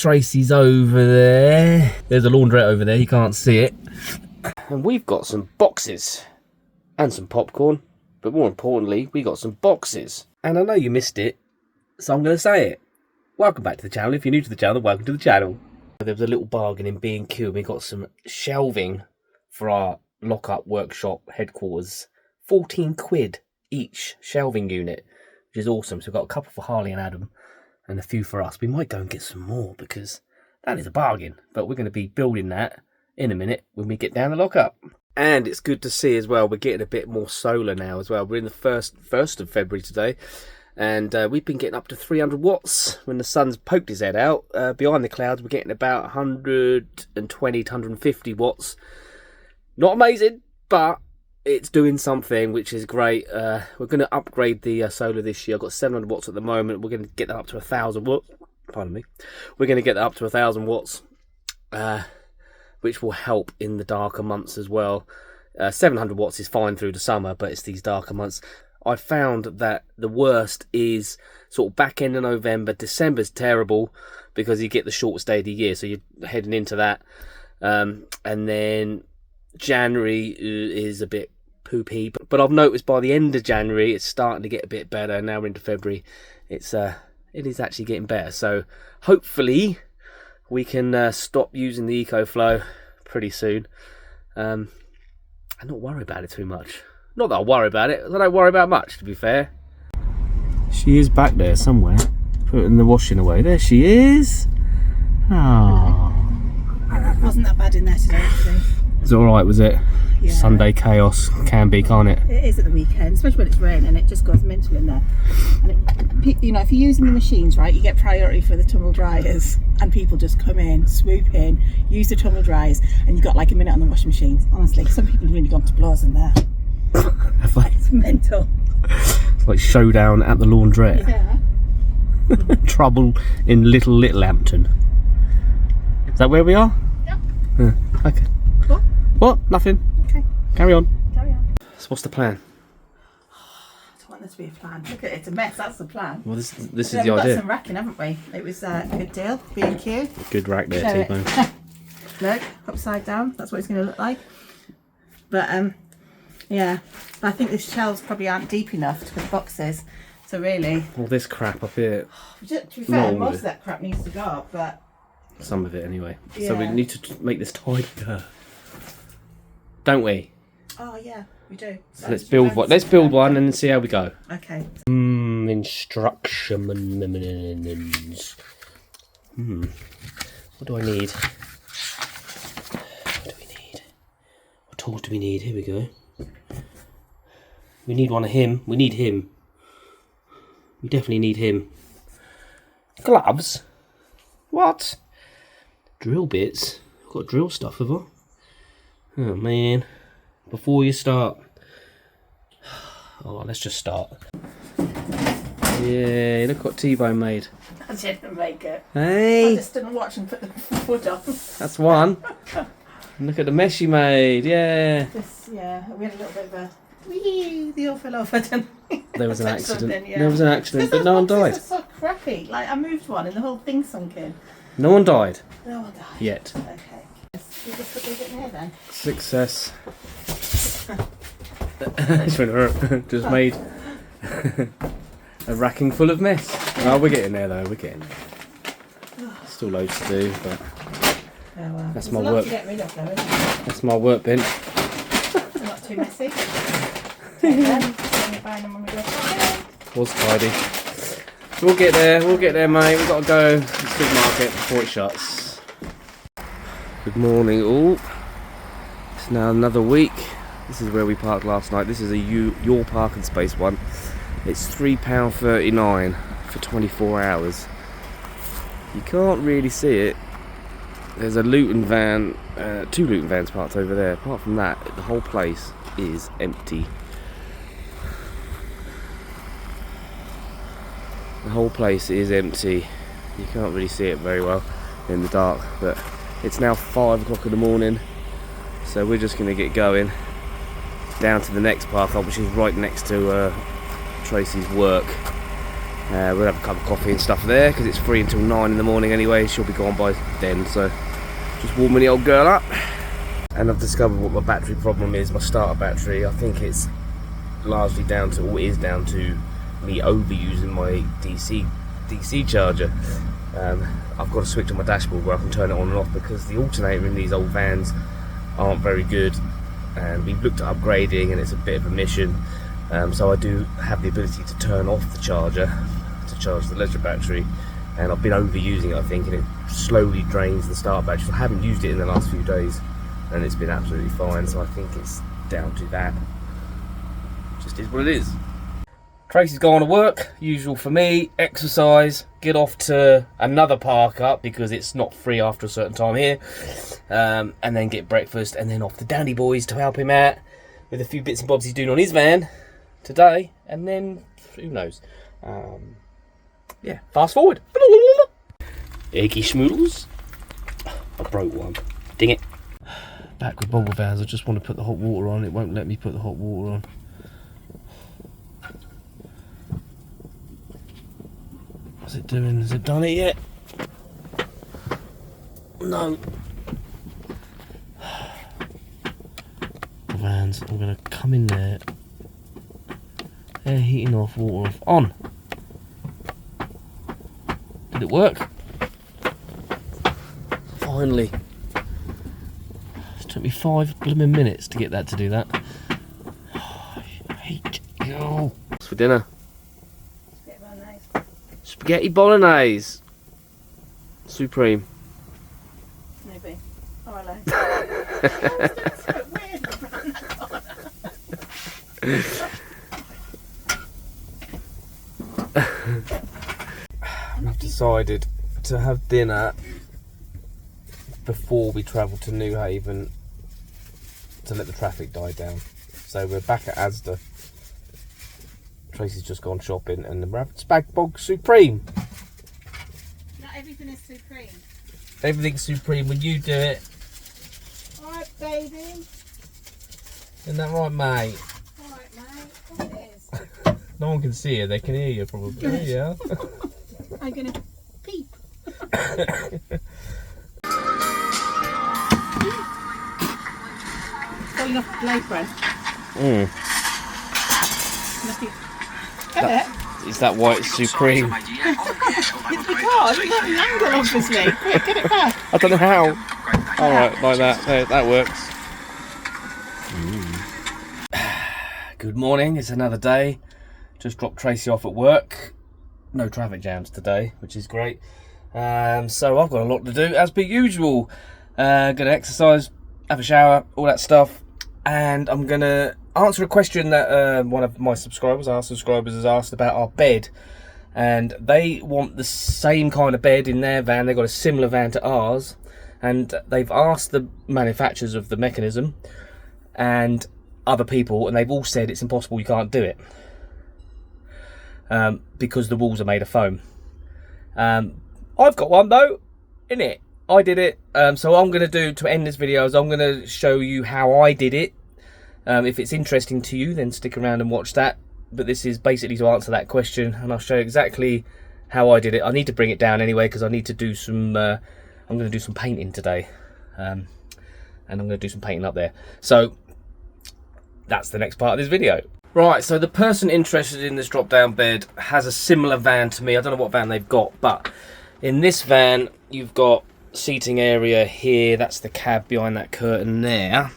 Tracy's over there. There's a laundrette over there, you can't see it. And we've got some boxes and some popcorn, but more importantly, we got some boxes. And I know you missed it, so I'm going to say it. Welcome back to the channel. If you're new to the channel, welcome to the channel. There was a little bargain in B&Q. We got some shelving for our lock-up workshop headquarters. 14 quid each shelving unit, which is awesome. So we've got a couple for Harley and Adam and a few for us. We might go and get some more because that is a bargain. But we're going to be building that in a minute when we get down the lock-up. And it's good to see as well, we're getting a bit more solar now as well. We're in the 1st of February today. And we've been getting up to 300 watts when the sun's poked his head out. Behind the clouds, we're getting about 120 to 150 watts. Not amazing, but it's doing something, which is great. We're going to upgrade the solar this year. I've got 700 watts at the moment. We're going to get that up to 1,000 watts. Pardon me. We're going to get that up to 1,000 watts, which will help in the darker months as well. 700 watts is fine through the summer, but it's these darker months. I found that the worst is sort of back end of November. December's terrible because you get the shortest day of the year, so you're heading into that. And then January is a bit poopy, but I've noticed by the end of January it's starting to get a bit better. Now we're into February, it is actually getting better. So hopefully we can stop using the EcoFlow pretty soon and not worry about it too much. Not that I worry about it. I don't worry about much, to be fair. She is back there somewhere, putting the washing away. There she is. Oh. Wasn't that bad in there today? It's all right, was it? Yeah. Sunday chaos can be, can't it? It is at the weekend, especially when it's raining. It just goes mental in there. And it, you know, if you're using the machines, right, you get priority for the tumble dryers, and people just come in, swoop in, use the tumble dryers, and you've got like a minute on the washing machines. Honestly, some people have really gone to blows in there. It's mental. It's like showdown at the laundrette. Yeah. Trouble in Little Littlehampton. Is that where we are? Yeah. Okay. What? Nothing. Okay. Carry on. Carry on. So what's the plan? I don't want there to be a plan. Look at it, it's a mess. That's the plan. Well, this is the We've idea. got some racking, haven't we? It was a good deal. B&Q. Good rack there, Show T-Bone. Look, upside down. That's what it's going to look like. But yeah, I think the shelves probably aren't deep enough to put the boxes. So really, All this crap up here. to be fair, most of that crap needs to go up, but Some of it anyway. Yeah. So we need to make this tidier, don't we? oh yeah, we do. So let's build one. Let's build one and see how we go. Okay. Instructions. What do I need? What do we need? What tools do we need? Here we go. We need one of him. We need him. We definitely need him. Gloves? What? Drill bits? I've got drill stuff, have I? Oh man. Before you start. Oh, let's just start. Yeah, look what T-Bone made. I didn't make it. Hey! I just didn't watch and put the foot on. That's one. And look at the mess you made, yeah. Yeah, we had a little bit of a wee, the all fell over, didn't we? There was an accident. Yeah. There was an accident, but no one died. It's so crappy. Like, I moved one and the whole thing sunk in. No one died. No one died. Yet. Okay. You just put these in here then? Success. Just made a racking full of mess. Oh, we're getting there though, we're getting there. Still loads to do, but Oh, well. That's There's my a lot work. to get rid of though, isn't it? that's my workbench. Not too messy. Take them, buying them when we go shopping. Was tidy. We'll get there mate, we've got to go to the supermarket before it shuts. Good morning all. It's now another week. This is where we parked last night. This is a your parking space one. It's £3.39 for 24 hours. You can't really see it. There's a Luton van, 2 Luton vans parked over there. Apart from that, the whole place is empty. The whole place is empty. You can't really see it very well in the dark, but it's now 5 o'clock in the morning, so we're just going to get going down to the next park up, which is right next to Tracy's work, We'll have a cup of coffee and stuff there because it's free until 9 in the morning anyway. She'll be gone by then, so just warming the old girl up. And I've discovered what my battery problem is, my starter battery. I think it's largely down to, or is down to, me overusing my DC charger. I've got a switch on my dashboard where I can turn it on and off because the alternator in these old vans aren't very good, and we've looked at upgrading and it's a bit of a mission. So I do have the ability to turn off the charger to charge the leisure battery, and I've been overusing it, I think, and it slowly drains the starter battery. So I haven't used it in the last few days and it's been absolutely fine, so I think it's down to that. Just is what it is. Tracy's gone to work, usual for me, exercise, get off to another park up because it's not free after a certain time here, and then get breakfast, and then off to Danny Boys to help him out with a few bits and bobs he's doing on his van today, and then who knows. Yeah, fast forward. Eggy schmoodles. I broke one. Ding it. Back with bobble vans, I just want to put the hot water on, it won't let me put the hot water on. What's it doing? Has it done it yet? No. Vans, I'm going to come in there. Air heating off, water off, on. Did it work? Finally. It took me 5 blooming minutes to get that to do that. Oh, I hate you. What's for dinner? Spaghetti bolognese. Supreme. Maybe. Oh, hello. I've decided to have dinner before we travel to New Haven to let the traffic die down. So we're back at Asda. Tracy's just gone shopping and we're having spag bog supreme. Not everything is supreme. Everything's supreme when you do it. Alright, baby. Isn't that right, mate? Alright, mate. What it is? No one can see you, they can hear you probably. Yeah. I'm gonna peep. Falling off the blade bread. Is that why it's supreme? It's because it's not the angle, obviously. Quick, get it back. I don't know how. Alright, like that. There, that works. Good morning, it's another day. Just dropped Tracy off at work. No traffic jams today, which is great. So I've got a lot to do, as per usual. Gonna exercise, have a shower, all that stuff. And I'm gonna answer a question that one of my subscribers, our subscribers, has asked about our bed. And they want the same kind of bed in their van. They've got a similar van to ours. And they've asked the manufacturers of the mechanism and other people, and they've all said it's impossible, you can't do it. Because the walls are made of foam. I've got one though, innit? I did it. So I'm going to do, to end this video, is I'm going to show you how I did it. If it's interesting to you, then stick around and watch that. But this is basically to answer that question, and I'll show you exactly how I did it. I need to bring it down anyway because I need to do some, I'm going to do some painting today. And I'm going to do some painting up there. So that's the next part of this video. Right, so the person interested in this drop down bed has a similar van to me. I don't know what van they've got, but in this van you've got seating area here. That's the cab behind that curtain there.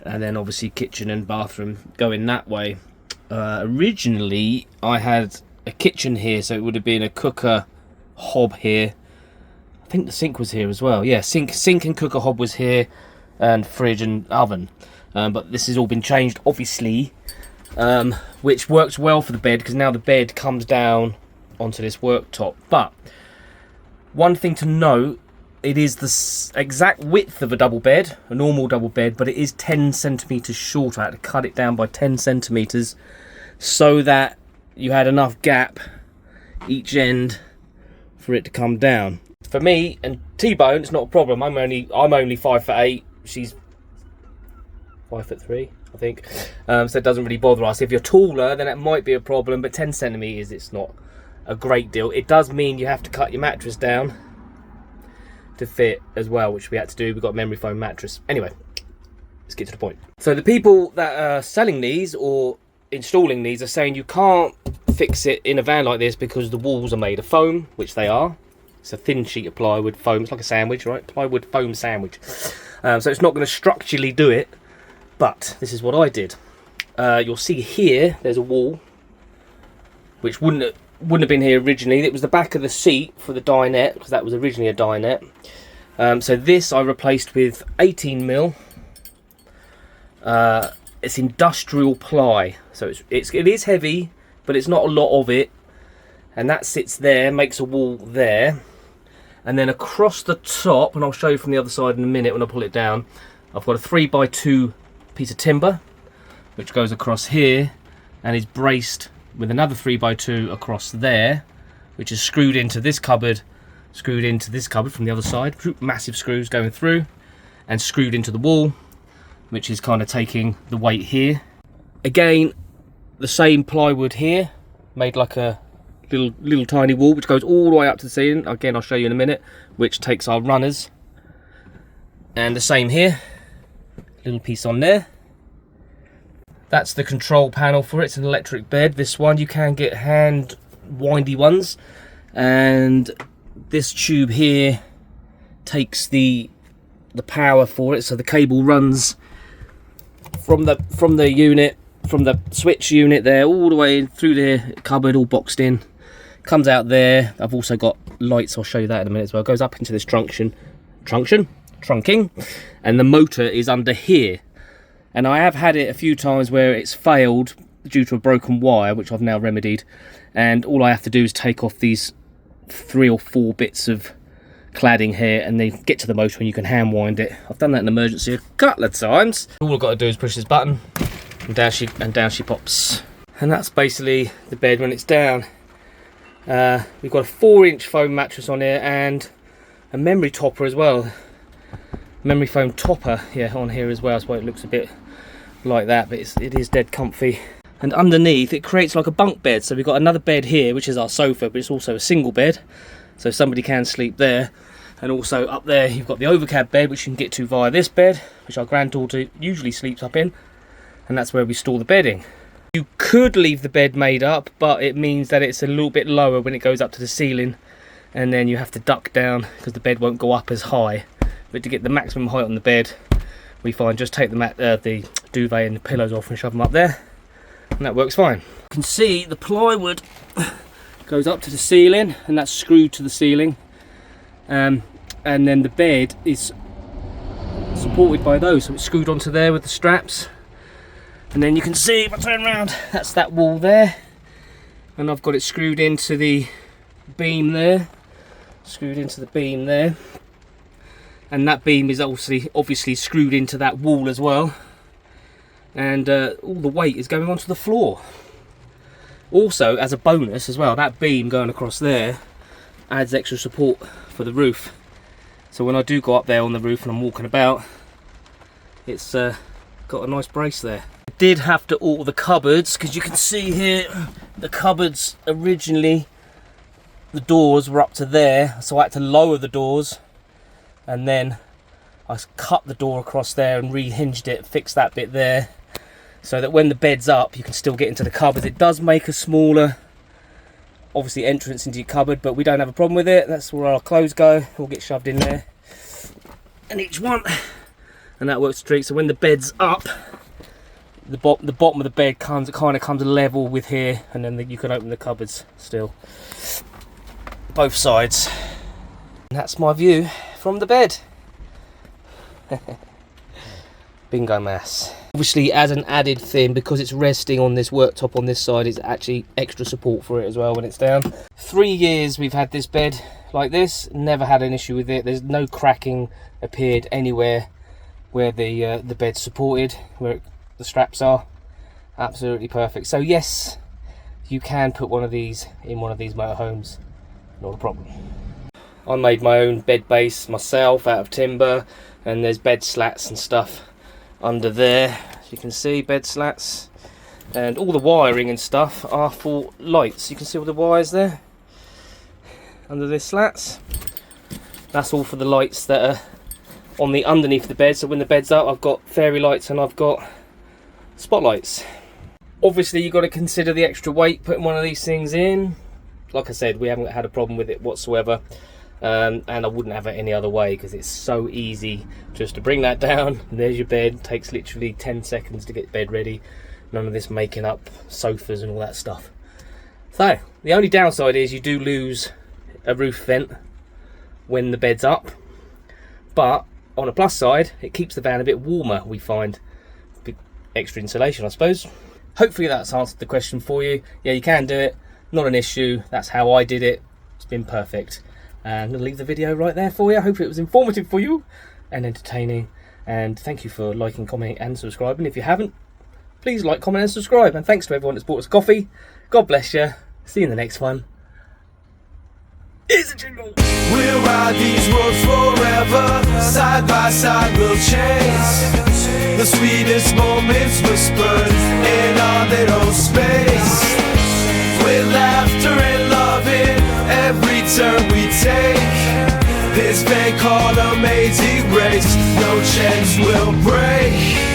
And then obviously kitchen and bathroom going that way. Originally I had a kitchen here, so it would have been a cooker hob here. I think the sink was here as well. Yeah, sink and cooker hob was here, and fridge and oven. But this has all been changed, obviously, which works well for the bed because now the bed comes down onto this worktop. But one thing to note, it is the exact width of a double bed, a normal double bed, but it is 10 centimetres short. I had to cut it down by 10 centimetres so that you had enough gap each end for it to come down. For me and T-Bone, it's not a problem. I'm only 5'8". She's 5'3", I think. So it doesn't really bother us. If you're taller, then it might be a problem. But 10 centimeters, it's not a great deal. It does mean you have to cut your mattress down to fit as well, which we had to do. We've got a memory foam mattress. Anyway, let's get to the point. So the people that are selling these or installing these are saying you can't fix it in a van like this because the walls are made of foam, which they are. It's a thin sheet of plywood foam. It's like a sandwich, right? Plywood foam sandwich. So it's not going to structurally do it. But this is what I did. You'll see here, there's a wall, which wouldn't have been here originally. It was the back of the seat for the dinette, because that was originally a dinette. So this I replaced with 18mm. It's industrial ply, so it is heavy, but it's not a lot of it. And that sits there, makes a wall there. And then across the top, and I'll show you from the other side in a minute when I pull it down, I've got a 3x2 piece of timber, which goes across here and is braced with another 3x2 across there, which is screwed into this cupboard, from the other side. Massive screws going through and screwed into the wall, which is kind of taking the weight here. Again, the same plywood here, made like a little tiny wall, which goes all the way up to the ceiling. Again, I'll show you in a minute, which takes our runners. And the same here, little piece on there. That's the control panel for it. It's an electric bed. This one, you can get hand windy ones, and this tube here takes the power for it. So the cable runs from the unit, from the switch unit there, all the way through the cupboard, all boxed in, comes out there. I've also got lights, I'll show you that in a minute as well. It goes up into this trunking, and the motor is under here. And I have had it a few times where it's failed due to a broken wire, which I've now remedied, and all I have to do is take off these 3 or 4 bits of cladding here and then get to the motor and you can hand wind it. I've done that in emergency a couple of times. All I've got to do is push this button and down she pops. And that's basically the bed when it's down. We've got a 4-inch foam mattress on here and a memory topper as well. Memory foam topper, yeah, on here as well. That's why it looks a bit like that, but it is dead comfy. And underneath it creates like a bunk bed. So we've got another bed here, which is our sofa, but it's also a single bed, so somebody can sleep there. And also up there you've got the overcab bed, which you can get to via this bed, which our granddaughter usually sleeps up in, and that's where we store the bedding. You could leave the bed made up, but it means that it's a little bit lower when it goes up to the ceiling, and then you have to duck down because the bed won't go up as high. But to get the maximum height on the bed, we find just take the duvet and the pillows off and shove them up there, and that works fine. You can see the plywood goes up to the ceiling, and that's screwed to the ceiling, and then the bed is supported by those, so it's screwed onto there with the straps. And then you can see, if I turn around, that's that wall there, and I've got it screwed into the beam there, and that beam is obviously screwed into that wall as well, and all the weight is going onto the floor. Also, as a bonus as well, that beam going across there adds extra support for the roof, so when I do go up there on the roof and I'm walking about, it's got a nice brace there. I did have to alter the cupboards, because you can see here the cupboards originally, the doors were up to there, so I had to lower the doors, and then I cut the door across there and re-hinged it, fixed that bit there, so that when the bed's up you can still get into the cupboards. It does make a smaller, obviously, entrance into your cupboard, but we don't have a problem with it. That's where our clothes go, all get shoved in there, and each one, and that works a treat. So when the bed's up, the bottom of the bed kind of comes level with here, and then you can open the cupboards still, both sides. And that's my view from the bed. Bingo mass. Obviously, as an added thing, because it's resting on this worktop on this side, it's actually extra support for it as well when it's down. 3 years we've had this bed like this, never had an issue with it. There's no cracking appeared anywhere where the bed's supported, where the straps are. Absolutely perfect. So yes, you can put one of these in one of these motorhomes, not a problem. I made my own bed base myself out of timber, and there's bed slats and stuff under there. As you can see, bed slats, and all the wiring and stuff are for lights. You can see all the wires there. under the slats. That's all for the lights that are on the underneath the bed, so when the bed's up I've got fairy lights and I've got spotlights. Obviously you've got to consider the extra weight putting one of these things in. Like I said, we haven't had a problem with it whatsoever, and I wouldn't have it any other way because it's so easy just to bring that down and there's your bed. It takes literally 10 seconds to get bed ready. None of this making up sofas and all that stuff. So the only downside is you do lose a roof vent when the bed's up, but on a plus side it keeps the van a bit warmer, we find. Bit extra insulation, I suppose. Hopefully that's answered the question for you. Yeah, you can do it, not an issue. That's how I did it. It's been perfect. I'm going to leave the video right there for you. I hope it was informative for you and entertaining, and thank you for liking, commenting and subscribing. If you haven't, please like, comment and subscribe, and thanks to everyone that's bought us coffee. God bless you. See you in the next one. Here's a jingle. We'll ride these roads forever, side by side we'll chase the sweetest moments whispered in our little space. With laughter and love in every turn we take, this van called Amazing Grace, no chains will break.